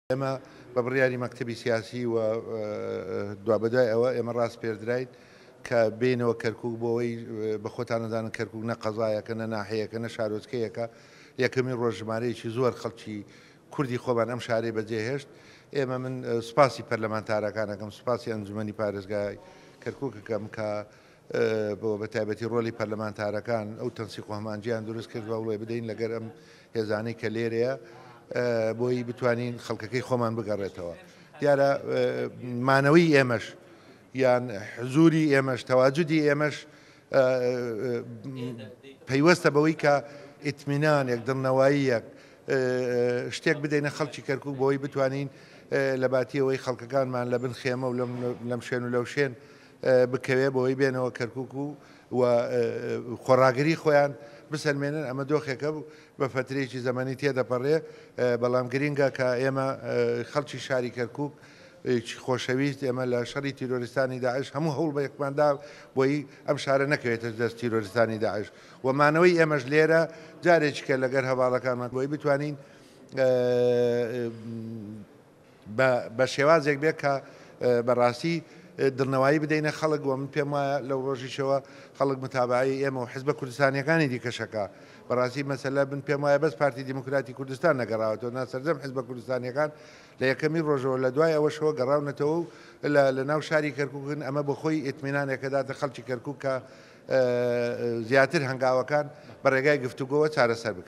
ئێمە بە بڕیاری مەکتەبی سیاسی و دوابەدوای ئەوە ئێمە ڕاست پێدراین کە بینەوە کەرکووک بۆەوەی بە خۆتان نەزانن کەرکووک نە قەزایەکە نە ناحەیەکە نە شارۆچکەیەکە یەکەمی ڕۆژژمارەیەکی زۆر خەڵکی کوردی خۆبان ئەم شارەی بەجێهێشت. ئێمە من سوپاسی پەرلەمانتارەکانەکەم سوپاسی ئەنجومەنی پارێزگای کەرکووکەکەم کە بۆ بە تایبەتی ڕۆلی پەرلەمانتارەکان ئەو تەنسیق و هەمانجییان دروست کردوە وڵێ بدەین لەگەر ئەم هێزانەی کە لێرەیە بۆی بتوانین خەڵکەکەی خۆمان بگەڕێتەوە. دیارە مانەوەی ئێمەش یان حزوری ئێمەش تەواجودی ئێمەش پەیوەستە بەوەی کە ئیتمینانێک دڵنەواییەک شتێک بدەینە خەڵکی کەرکووک بۆی بتوانین لە باتیەوەی خەڵکەکانمان لە بن خێمە و لەم شوێن و لەو شوێن بکەوێ بۆی بێنەوە کەرکووک و خۆڕاگری خۆیان بسەلمێنن. ئەمە دۆخێکە بە فترێکی زەمانی تێدەپەڕێ، بەڵام گرینگە کە ئێمە خەڵکی شاری کەرکووک خۆشەویست ئێمە لە شەڕی تیرۆریستانی داعش هەموو هەوڵ بە یەکماندا بۆی ئەم شارە نەکەوێتە دەست تیرۆریستانی داعش ومانەوەی ئێمەش لێرە جارێکیکە لەگەر هەواڵەکانمان بۆی بتوانین بە شێوازێک بێت کە بەڕاستی دڵنەوایی بدەینە خەڵک و من پێم وایە لەو ڕۆژیشەوە خەڵک متابعی ئێمە و حیزبە کوردستانیەکانی دیکەشەکە بەڕاستی مەسەلە من پێم وایە بەس پارتی دیموکراتی کوردستان نەگەڕاوەتەوە ناسەرجەم حیزبە کوردستانیەکان لە یەکەمی ڕۆژەوە لە دوای ئەوەشەوە گەڕاونەتەوە و لە ناو شاری کەرکووکن ئەمە بە خۆی ئیتمینانێکەداتە خەڵکی کەرکووک کە زیاتر هەنگاوەکان بە ڕێگای گفتوگۆوە چارەسەر بکرێت.